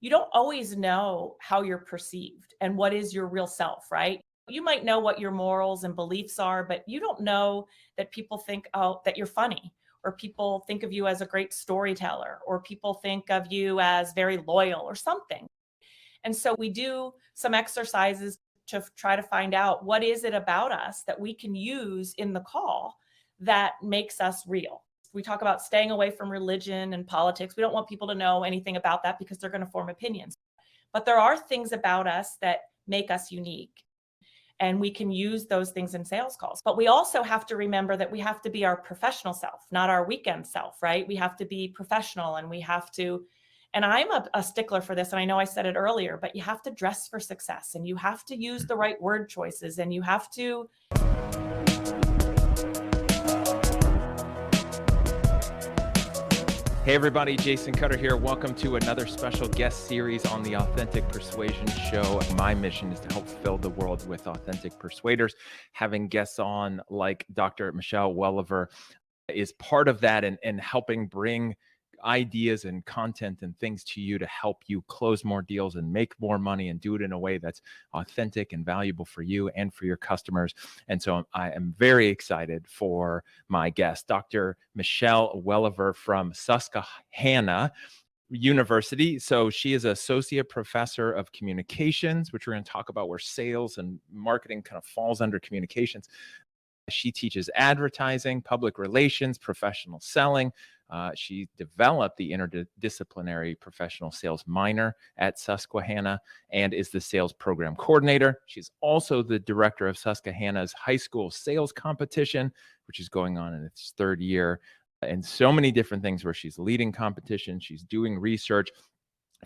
you don't always know how you're perceived and what is your real self, right? You might know what your morals and beliefs are, but you don't know that people think, oh, that you're funny, or people think of you as a great storyteller, or people think of you as very loyal or something. And so we do some exercises to try to find out what is it about us that we can use in the call that makes us real. We talk about staying away from religion and politics. We don't want people to know anything about that because they're going to form opinions. But there are things about us that make us unique. And we can use those things in sales calls. But we also have to remember that we have to be our professional self, not our weekend self, right? We have to be professional, and we have to, and I'm a stickler for this. And I know I said it earlier, but you have to dress for success, and you have to use the right word choices, and you have to. Hey everybody, Jason Cutter here. Welcome to another special guest series on the Authentic Persuasion Show. My mission is to help fill the world with authentic persuaders. Having guests on like Dr. Michelle Welliver is part of that, and helping bring ideas and content and things to you to help you close more deals and make more money and do it in a way that's authentic and valuable for you and for your customers. And so I am very excited for my guest, Dr. Michelle Welliver from Susquehanna University. So she is associate professor of communications, which we're going to talk about, where sales and marketing kind of falls under communications. She teaches advertising, public relations, professional selling. She developed the interdisciplinary professional sales minor at Susquehanna and is the sales program coordinator. She's also the director of Susquehanna's high school sales competition, which is going on in its third year, and so many different things where she's leading competition. She's doing research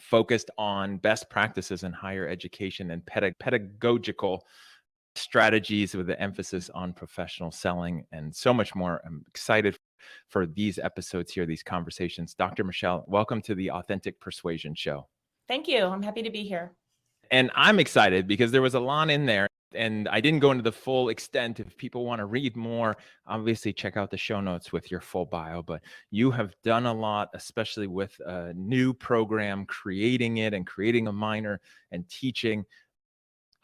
focused on best practices in higher education and pedagogical strategies with the emphasis on professional selling and so much more. I'm excited for these episodes here, these conversations. Dr. Michelle, welcome to the Authentic Persuasion Show. Thank you. I'm happy to be here. And I'm excited because there was a lot in there, and I didn't go into the full extent. If people want to read more, obviously check out the show notes with your full bio, but you have done a lot, especially with a new program, creating it and creating a minor and teaching.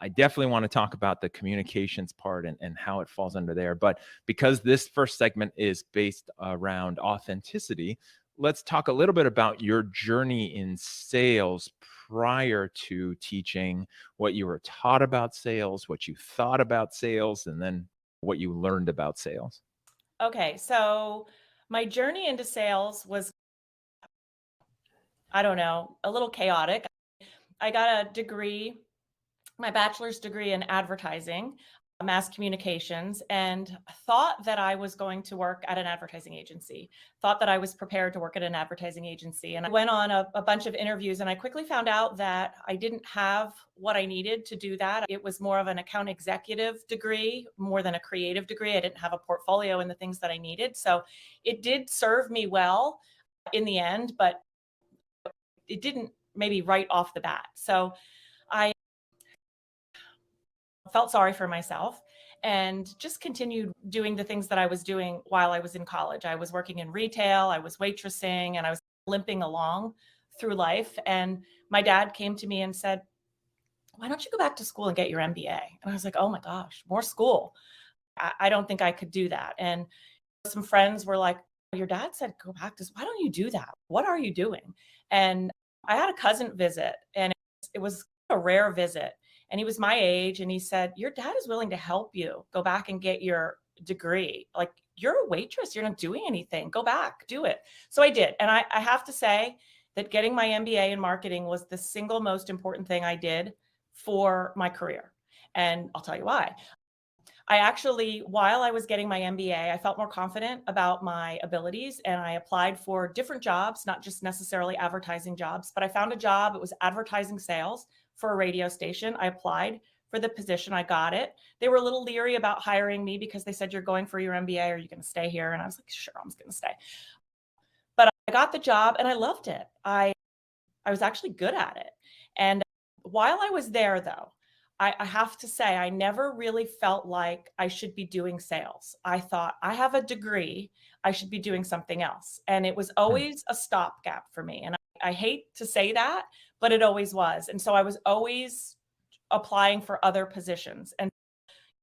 I definitely want to talk about the communications part and how it falls under there. But because this first segment is based around authenticity, let's talk a little bit about your journey in sales prior to teaching, what you were taught about sales, what you thought about sales, and then what you learned about sales. Okay, so my journey into sales was, I don't know, a little chaotic. I got a degree, my bachelor's degree in advertising, mass communications, and thought that I was going to work at an advertising agency, thought that I was prepared to work at an advertising agency. And I went on a bunch of interviews, and I quickly found out that I didn't have what I needed to do that. It was more of an account executive degree, more than a creative degree. I didn't have a portfolio and the things that I needed. So it did serve me well in the end, but it didn't maybe right off the bat. So I felt sorry for myself and just continued doing the things that I was doing while I was in college. I was working in retail, I was waitressing, and I was limping along through life. And my dad came to me and said, "Why don't you go back to school and get your MBA?" And I was like, "Oh my gosh, more school. I don't think I could do that." And some friends were like, "Your dad said go back to, why don't you do that? What are you doing?" And I had a cousin visit, and it was a rare visit. And he was my age, and he said, "Your dad is willing to help you go back and get your degree. Like, you're a waitress, you're not doing anything. Go back, do it." So I did. And I have to say that getting my MBA in marketing was the single most important thing I did for my career. And I'll tell you why. I actually, while I was getting my MBA, I felt more confident about my abilities, and I applied for different jobs, not just necessarily advertising jobs, but I found a job. It was advertising sales for a radio station. I applied for the position. I got it. They were a little leery about hiring me because they said, "You're going for your MBA. Are you going to stay here?" And I was like, "Sure, I'm going to stay." But I got the job and I loved it. I was actually good at it. And while I was there, though, I have to say, I never really felt like I should be doing sales. I thought, I have a degree, I should be doing something else. And it was always a stopgap for me. And I hate to say that, but it always was. And so I was always applying for other positions. And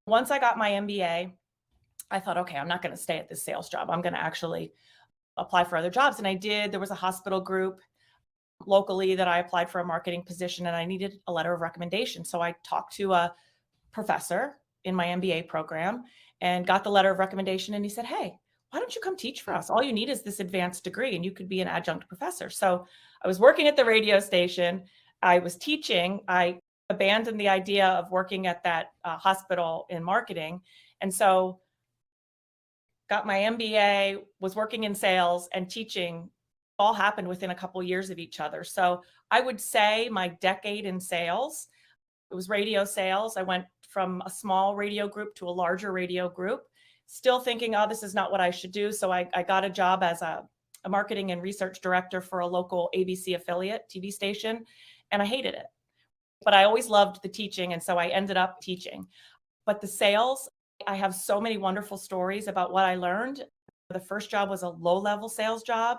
once I got my MBA, I thought, okay, I'm not going to stay at this sales job. I'm going to actually apply for other jobs. And I did. There was a hospital group locally that I applied for a marketing position, and I needed a letter of recommendation. So I talked to a professor in my MBA program and got the letter of recommendation. And he said, hey, why don't you come teach for us? All you need is this advanced degree and you could be an adjunct professor. So I was working at the radio station. I was teaching. I abandoned the idea of working at that hospital in marketing. And so got my MBA, was working in sales and teaching, all happened within a couple of years of each other. So I would say my decade in sales, it was radio sales. I went from a small radio group to a larger radio group, still thinking, oh, this is not what I should do. So I got a job as a marketing and research director for a local ABC affiliate TV station, and I hated it. But I always loved the teaching, and so I ended up teaching. But the sales, I have so many wonderful stories about what I learned. The first job was a low-level sales job,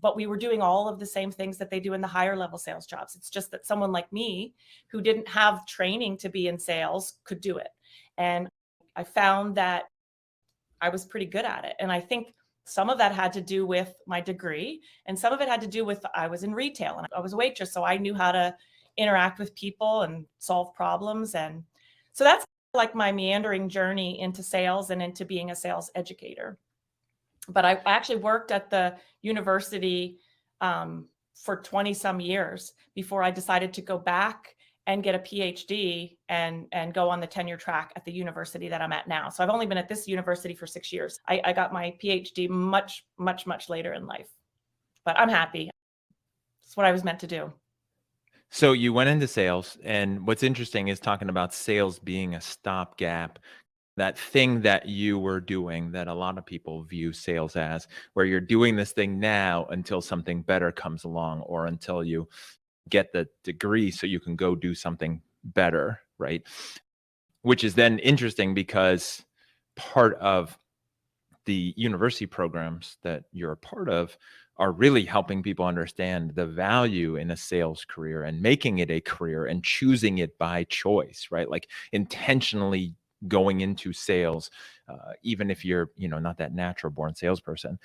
but we were doing all of the same things that they do in the higher level sales jobs. It's just that someone like me who didn't have training to be in sales could do it. And I found that I was pretty good at it. And I think some of that had to do with my degree, and some of it had to do with I was in retail and I was a waitress, so I knew how to interact with people and solve problems. And so that's like my meandering journey into sales and into being a sales educator. But I actually worked at the university for 20 some years before I decided to go back and get a PhD and go on the tenure track at the university that I'm at now. So I've only been at this university for 6 years. I got my PhD much, much, much later in life, but I'm happy. It's what I was meant to do. So you went into sales, and what's interesting is talking about sales being a stopgap, that thing that you were doing that a lot of people view sales as, where you're doing this thing now until something better comes along or until you get the degree so you can go do something better, right? Which is then interesting because part of the university programs that you're a part of are really helping people understand the value in a sales career and making it a career and choosing it by choice, right? Like intentionally going into sales, even if you're, not that natural born salesperson.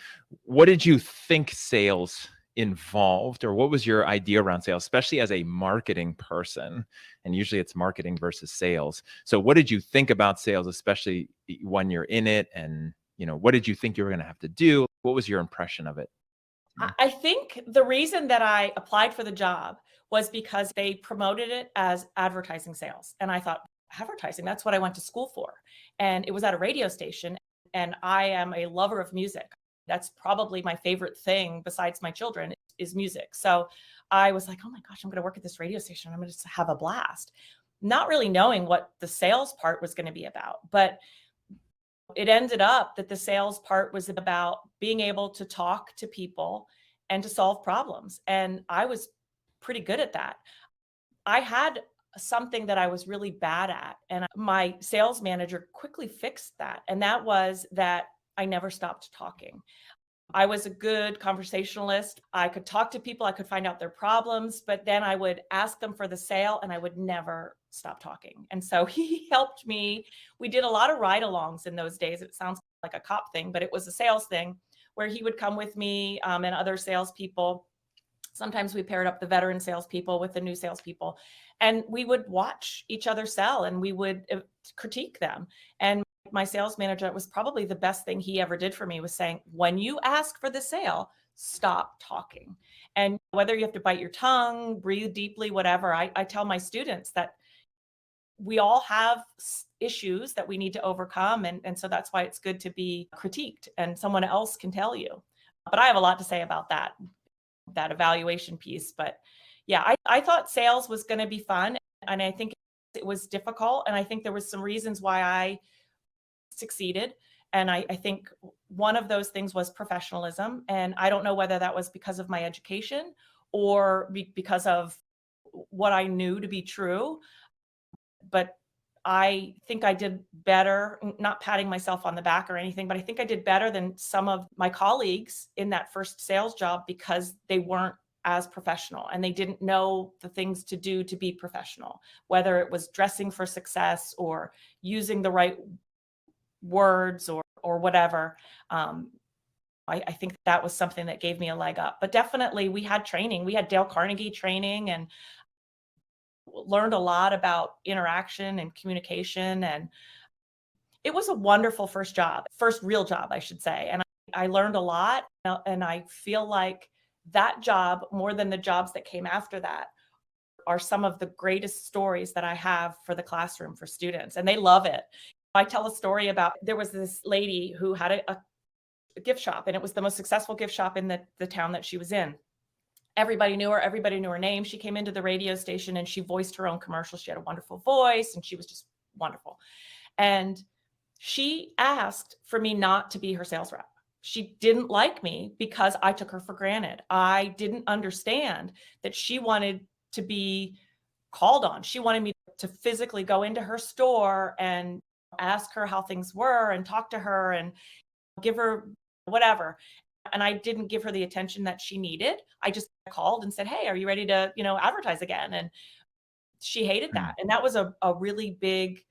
What did you think sales involved, or what was your idea around sales, especially as a marketing person? And usually it's marketing versus sales. So what did you think about sales, especially when you're in it? And what did you think you were going to have to do? What was your impression of it? I think the reason that I applied for the job was because they promoted it as advertising sales. And I thought, advertising, that's what I went to school for. And it was at a radio station. And I am a lover of music. That's probably my favorite thing besides my children is music. So I was like, oh my gosh, I'm going to work at this radio station. I'm going to just have a blast. Not really knowing what the sales part was going to be about. But it ended up that the sales part was about being able to talk to people and to solve problems. And I was pretty good at that. I had something that I was really bad at, and my sales manager quickly fixed that. And that was that I never stopped talking. I was a good conversationalist. I could talk to people, I could find out their problems, but then I would ask them for the sale and I would never stop talking. And so he helped me. We did a lot of ride-alongs in those days. It sounds like a cop thing, but it was a sales thing where he would come with me and other salespeople. Sometimes we paired up the veteran salespeople with the new salespeople, and we would watch each other sell and we would critique them. And my sales manager, it was probably the best thing he ever did for me, was saying, when you ask for the sale, stop talking. And whether you have to bite your tongue, breathe deeply, whatever, I tell my students that we all have issues that we need to overcome. And so that's why it's good to be critiqued and someone else can tell you. But I have a lot to say about that evaluation piece. But yeah, I thought sales was going to be fun. And I think it was difficult. And I think there was some reasons why I succeeded. And I think one of those things was professionalism. And I don't know whether that was because of my education or because of what I knew to be true. But I think I did better, not patting myself on the back or anything, but I think I did better than some of my colleagues in that first sales job because they weren't as professional, and they didn't know the things to do to be professional, whether it was dressing for success or using the right words or whatever. I think that was something that gave me a leg up. But definitely we had training. We had Dale Carnegie training and learned a lot about interaction and communication. And it was a wonderful first job, first real job, I should say. And I learned a lot. And I feel like that job, more than the jobs that came after that, are some of the greatest stories that I have for the classroom for students. And they love it. I tell a story about there was this lady who had a gift shop, and it was the most successful gift shop in the town that she was in. Everybody knew her. Everybody knew her name. She came into the radio station and she voiced her own commercials. She had a wonderful voice and she was just wonderful. And she asked for me not to be her sales rep. She didn't like me because I took her for granted. I didn't understand that she wanted to be called on. She wanted me to physically go into her store and ask her how things were and talk to her and give her whatever. And I didn't give her the attention that she needed. I just called and said, "Hey, are you ready to, advertise again?" And she hated that. And that was a really big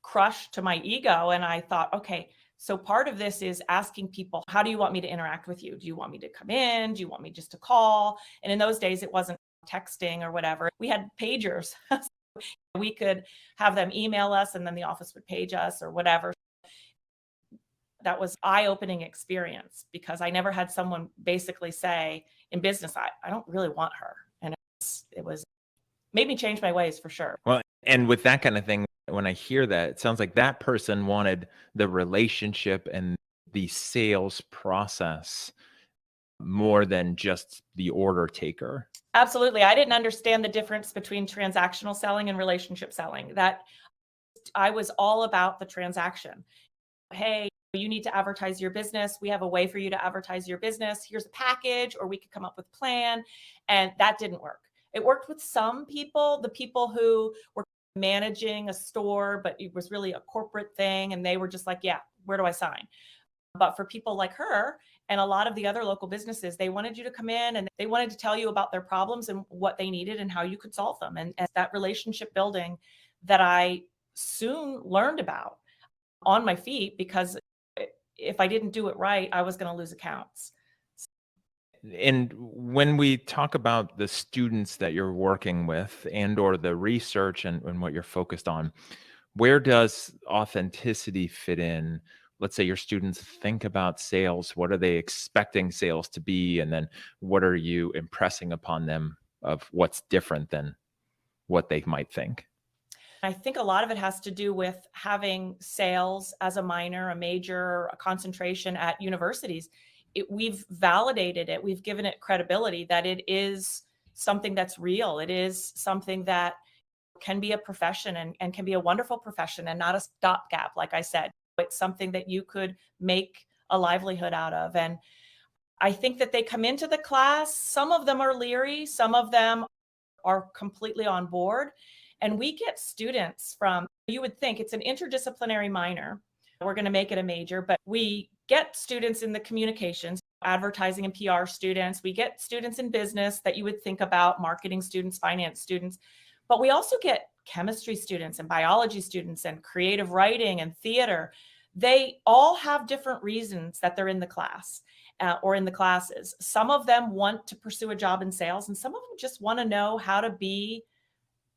crush to my ego. And I thought, okay, so part of this is asking people, how do you want me to interact with you? Do you want me to come in? Do you want me just to call? And in those days, it wasn't texting or whatever. We had pagers. We could have them email us and then the office would page us or whatever. That was eye-opening experience because I never had someone basically say in business, I don't really want her. And it was made me change my ways for sure. Well, and with that kind of thing, when I hear that, it sounds like that person wanted the relationship and the sales process more than just the order taker. Absolutely. I didn't understand the difference between transactional selling and relationship selling. That I was all about the transaction. Hey, you need to advertise your business. We have a way for you to advertise your business. Here's a package, or we could come up with a plan. And that didn't work. It worked with some people, the people who were managing a store, but it was really a corporate thing. And they were just like, yeah, where do I sign? But for people like her and a lot of the other local businesses, they wanted you to come in and they wanted to tell you about their problems and what they needed and how you could solve them. And that relationship building that I soon learned about on my feet, because if I didn't do it right, I was going to lose accounts. And when we talk about the students that you're working with and or the research and what you're focused on, where does authenticity fit in? Let's say your students think about sales. What are they expecting sales to be? And then what are you impressing upon them of what's different than what they might think? I think a lot of it has to do with having sales as a minor, a major, a concentration at universities. We've validated it. We've given it credibility that it is something that's real. It is something that can be a profession and can be a wonderful profession and not a stopgap. Like I said, it's something that you could make a livelihood out of. And I think that they come into the class, some of them are leery, some of them are completely on board. And we get students from, you would think it's an interdisciplinary minor. We're going to make it a major, but we get students in the communications, advertising and PR students. We get students in business that you would think about, marketing students, finance students. But we also get chemistry students and biology students and creative writing and theater. They all have different reasons that they're in the class or in the classes. Some of them want to pursue a job in sales, and some of them just want to know how to be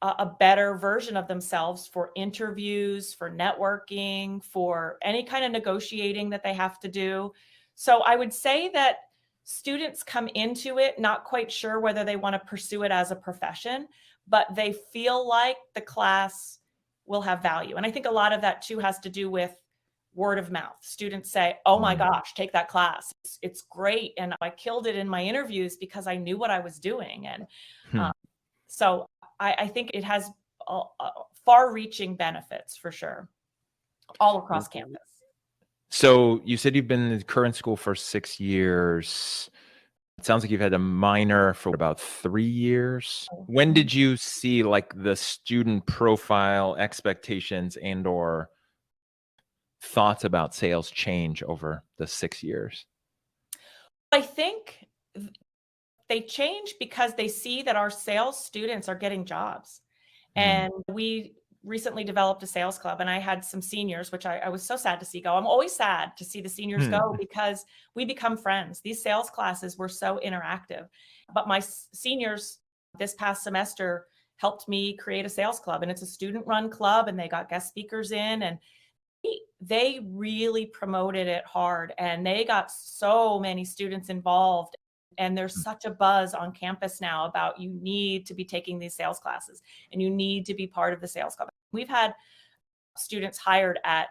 a better version of themselves for interviews, for networking, for any kind of negotiating that they have to do. So I would say that students come into it not quite sure whether they want to pursue it as a profession, but they feel like the class will have value. And I think a lot of that too has to do with word of mouth. Students say, "Oh my gosh, take that class. It's great. And I killed it in my interviews because I knew what I was doing." And so I think it has far-reaching benefits for sure, all across campus. So you said you've been in the current school for 6 years. It sounds like you've had a minor for about 3 years. When did you see like the student profile expectations and or thoughts about sales change over the 6 years? I think They change because they see that our sales students are getting jobs. Mm. And we recently developed a sales club, and I had some seniors, which I was so sad to see go. I'm always sad to see the seniors go Hmm. because we become friends. These sales classes were so interactive. But my seniors this past semester helped me create a sales club, and it's a student run club, and they got guest speakers in, and they really promoted it hard, and they got so many students involved. And there's such a buzz on campus now about you need to be taking these sales classes and you need to be part of the sales club. We've had students hired at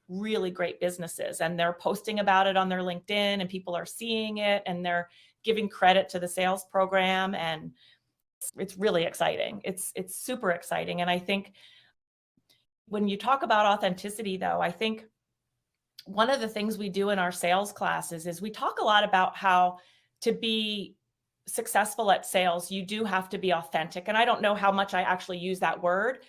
really great businesses, and they're posting about it on their LinkedIn, and people are seeing it, and they're giving credit to the sales program, and it's really exciting. It's super exciting. And I think when you talk about authenticity, though, I think one of the things we do in our sales classes is we talk a lot about how to be successful at sales, you do have to be authentic. And I don't know how much I actually use that word,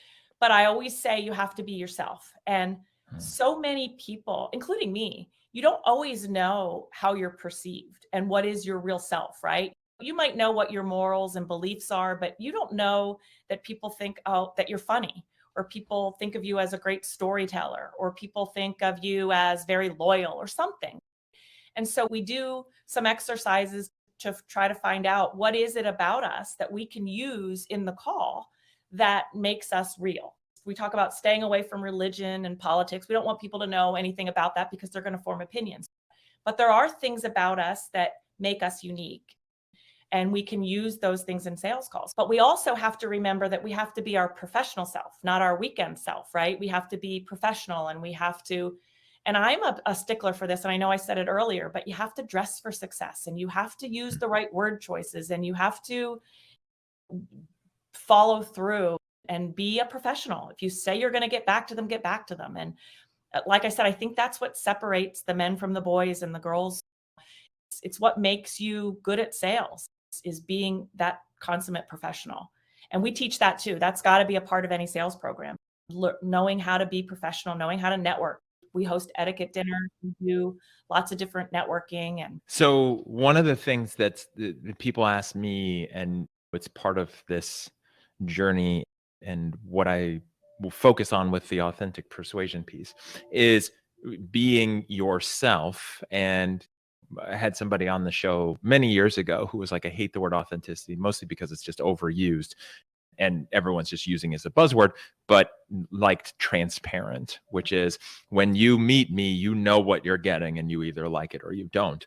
but I always say you have to be yourself. And so many people, including me, you don't always know how you're perceived and what is your real self, right? You might know what your morals and beliefs are, but you don't know that people think, oh, that you're funny, or people think of you as a great storyteller, or people think of you as very loyal or something. And so we do some exercises to try to find out what is it about us that we can use in the call that makes us real. We talk about staying away from religion and politics. We don't want people to know anything about that because they're going to form opinions. But there are things about us that make us unique. And we can use those things in sales calls. But we also have to remember that we have to be our professional self, not our weekend self, right? We have to be professional, and we have to, and I'm a stickler for this. And I know I said it earlier, but you have to dress for success, and you have to use the right word choices, and you have to follow through and be a professional. If you say you're going to get back to them, get back to them. And like I said, I think that's what separates the men from the boys and the girls. It's what makes you good at sales, is being that consummate professional. And we teach that too. That's got to be a part of any sales program. Knowing how to be professional, knowing how to network. We host etiquette dinners, we do lots of different networking. And So one of the things that people ask me, and it's part of this journey, and what I will focus on with the authentic persuasion piece, is being yourself. And I had somebody on the show many years ago who was like, I hate the word authenticity, mostly because it's just overused and everyone's just using it as a buzzword, but liked transparent, which is when you meet me, you know what you're getting and you either like it or you don't.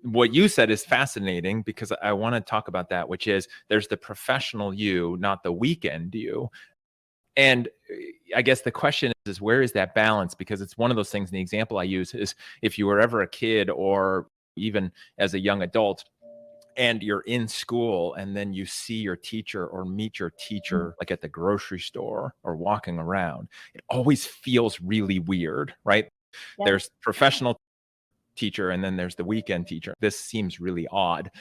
What you said is fascinating, because I want to talk about that, which is there's the professional you, not the weekend you. And I guess the question is where is that balance? Because it's one of those things, and the example I use is if you were ever a kid or even as a young adult, and you're in school and then you see your teacher or meet your teacher like at the grocery store or walking around, it always feels really weird, right? yeah, There's professional teacher and then there's the weekend teacher. This seems really odd.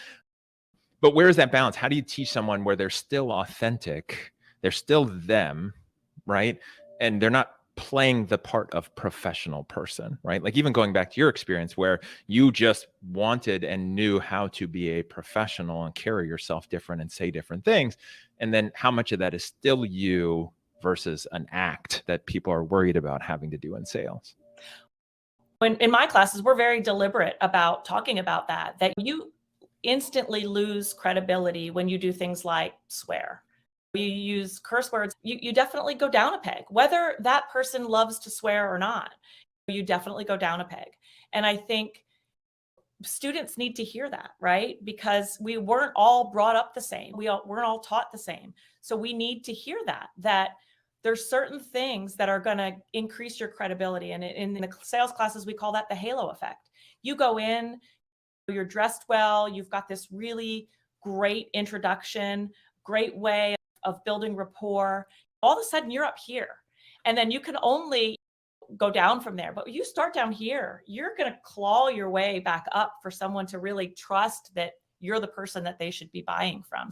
But where is that balance? How do you teach someone where they're still authentic, they're still them, right? And they're not playing the part of professional person, right? Like even going back to your experience where you just wanted and knew how to be a professional and carry yourself different and say different things. And then how much of that is still you versus an act that people are worried about having to do in sales? when in my classes, we're very deliberate about talking about that you instantly lose credibility when you do things like swear. You use curse words, you definitely go down a peg, whether that person loves to swear or not. You definitely go down a peg. And I think students need to hear that, right? Because we weren't all brought up the same. Weren't all taught the same. So we need to hear that there's certain things that are going to increase your credibility. And in the sales classes, we call that the halo effect. You go in, you're dressed well, you've got this really great introduction, great way of building rapport. All of a sudden you're up here, and then you can only go down from there. But you start down here, you're going to claw your way back up for someone to really trust that you're the person that they should be buying from.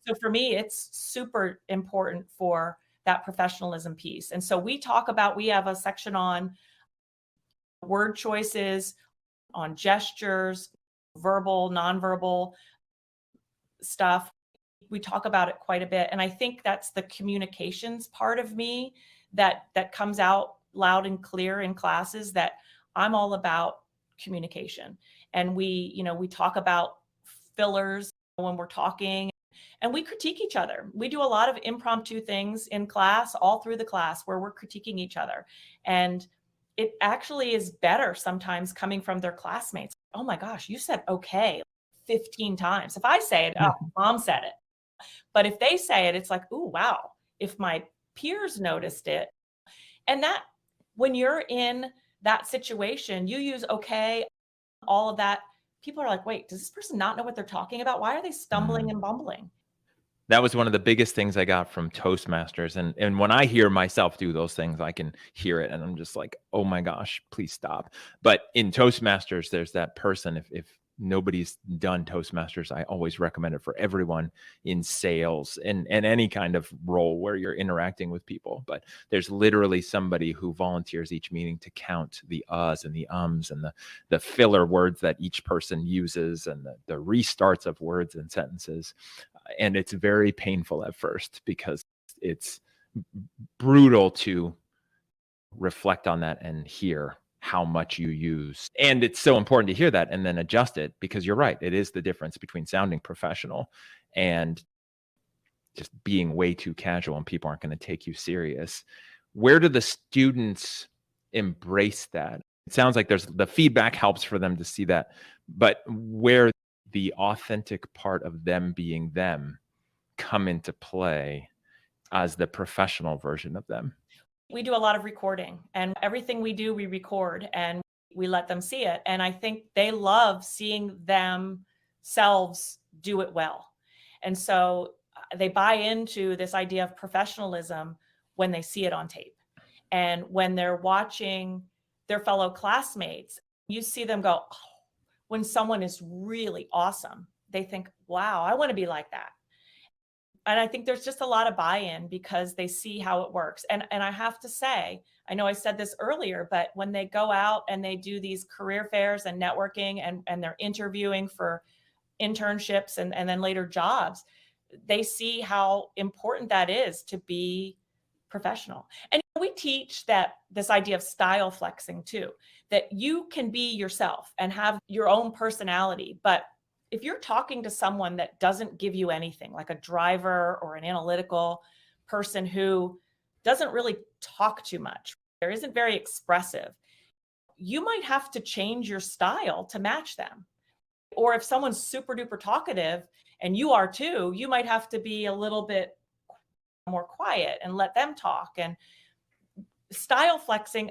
So for me, it's super important for that professionalism piece. And so we have a section on word choices, on gestures, verbal, nonverbal, stuff. We talk about it quite a bit. And I think that's the communications part of me that comes out loud and clear in classes, that I'm all about communication. And we talk about fillers when we're talking, and we critique each other. We do a lot of impromptu things in class, all through the class, where we're critiquing each other. And it actually is better sometimes coming from their classmates. Oh my gosh, you said okay 15 times. If I say it, oh, mom said it. But if they say it, it's like, ooh, wow. If my peers noticed it, and that when you're in that situation, you use okay, all of that. People are like, wait, does this person not know what they're talking about? Why are they stumbling and bumbling? That was one of the biggest things I got from Toastmasters, and when I hear myself do those things, I can hear it, and I'm just like, "Oh my gosh, please stop." But in Toastmasters, there's that person, if nobody's done Toastmasters, I always recommend it for everyone in sales and any kind of role where you're interacting with people. But there's literally somebody who volunteers each meeting to count the uhs and the ums and the filler words that each person uses, and the restarts of words and sentences. And it's very painful at first because it's brutal to reflect on that and hear how much you use. And it's so important to hear that and then adjust it, because you're right. It is the difference between sounding professional and just being way too casual, and people aren't going to take you serious. Where do the students embrace that? It sounds like there's the feedback helps for them to see that, but where the authentic part of them being them come into play as the professional version of them? We do a lot of recording, and everything we do, we record and we let them see it. And I think they love seeing themselves do it well. And so they buy into this idea of professionalism when they see it on tape. And when they're watching their fellow classmates, you see them go, oh, when someone is really awesome, they think, wow, I want to be like that. And I think there's just a lot of buy-in because they see how it works. And I have to say, I know I said this earlier, but when they go out and they do these career fairs and networking, and they're interviewing for internships and then later jobs, they see how important that is to be professional. And we teach that this idea of style flexing too, that you can be yourself and have your own personality. But if you're talking to someone that doesn't give you anything, like a driver or an analytical person who doesn't really talk too much, or isn't very expressive, you might have to change your style to match them. Or if someone's super duper talkative and you are too, you might have to be a little bit more quiet and let them talk. And style flexing,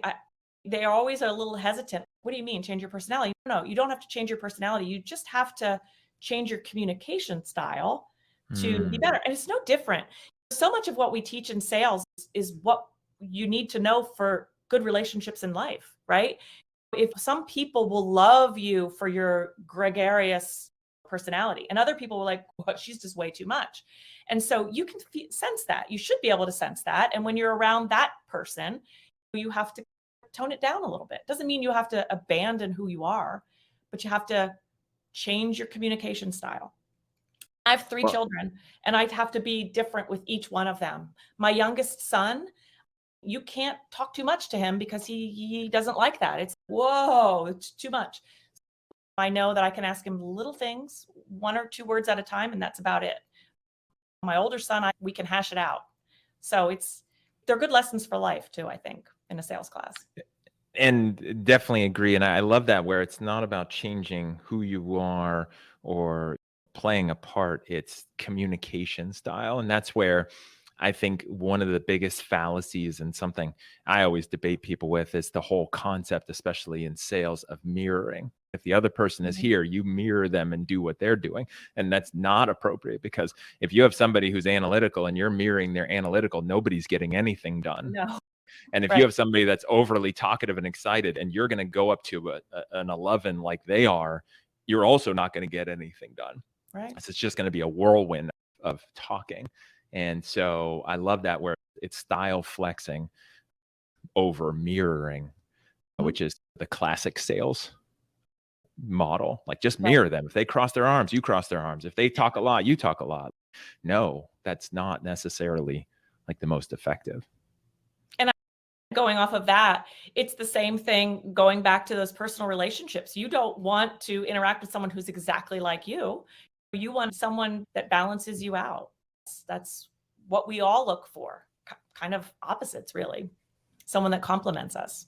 they are always a little hesitant. What do you mean, change your personality? No, you don't have to change your personality. You just have to change your communication style to be better. And it's no different. So much of what we teach in sales is what you need to know for good relationships in life, right? If some people will love you for your gregarious personality, and other people will like, what, she's just way too much. And so you can sense that. You should be able to sense that. And when you're around that person, you have to tone it down a little bit. Doesn't mean you have to abandon who you are, but you have to change your communication style. I have three children, and I'd have to be different with each one of them. My youngest son, you can't talk too much to him because he doesn't like that. It's, whoa, it's too much. I know that I can ask him little things, 1 or 2 words at a time, and that's about it. My older son, we can hash it out. So they're good lessons for life too, I think, in a sales class. And definitely agree. And I love that, where it's not about changing who you are or playing a part, it's communication style. And that's where I think one of the biggest fallacies, and something I always debate people with, is the whole concept, especially in sales, of mirroring. If the other person is here, you mirror them and do what they're doing. And that's not appropriate, because if you have somebody who's analytical and you're mirroring their analytical, nobody's getting anything done. No. And if Right. you have somebody that's overly talkative and excited, and you're going to go up to an 11 like they are, you're also not going to get anything done. Right. So it's just going to be a whirlwind of talking. And so I love that, where it's style flexing over mirroring, which is the classic sales. model. Like just Right. mirror them. If they cross their arms, you cross their arms. If they talk a lot, you talk a lot. No, that's not necessarily like the most effective. And going off of that, it's the same thing going back to those personal relationships. You don't want to interact with someone who's exactly like you. You want someone that balances you out. That's what we all look for. Kind of opposites, really. Someone that complements us.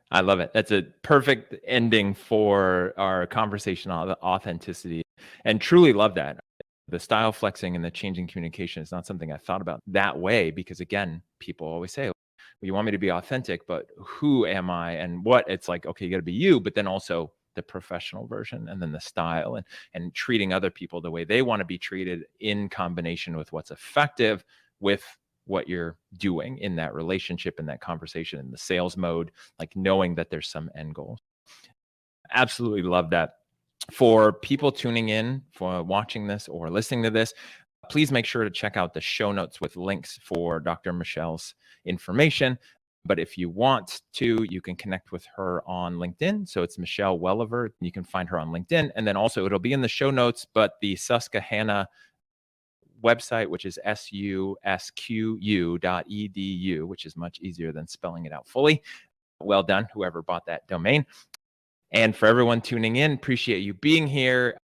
I love it. That's a perfect ending for our conversation on authenticity, and truly love that. The style flexing and the changing communication is not something I thought about that way, because again, people always say, well, you want me to be authentic, but who am I and what? It's like, okay, you got to be you, but then also the professional version, and then the style, and treating other people the way they want to be treated in combination with what's effective with what you're doing in that relationship, in that conversation, in the sales mode, like knowing that there's some end goal. Absolutely love that. For people tuning in, for watching this or listening to this, please make sure to check out the show notes with links for Dr. Michelle's information. But if you want to, you can connect with her on LinkedIn. So it's Michelle Welliver. You can find her on LinkedIn. And then also it'll be in the show notes, but the Susquehanna website, which is susqu.edu, which is much easier than spelling it out fully. Well done, whoever bought that domain. And for everyone tuning in, appreciate you being here.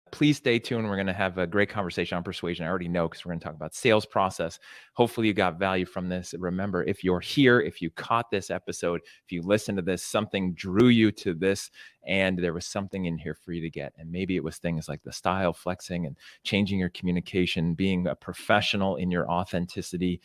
Please stay tuned. We're going to have a great conversation on persuasion. I already know, because we're going to talk about sales process. Hopefully you got value from this. Remember, if you're here, if you caught this episode, if you listened to this, something drew you to this, and there was something in here for you to get. And maybe it was things like the style flexing and changing your communication, being a professional in your authenticity,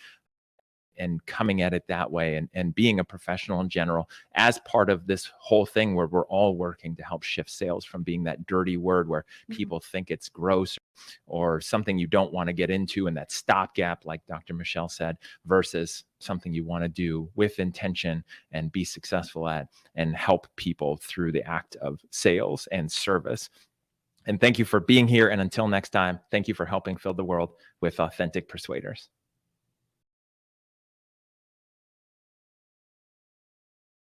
and coming at it that way, and being a professional in general as part of this whole thing where we're all working to help shift sales from being that dirty word where people think it's gross or something you don't want to get into, and that stopgap, like Dr. Michelle said, versus something you want to do with intention and be successful at and help people through the act of sales and service. And thank you for being here. And until next time, thank you for helping fill the world with authentic persuaders.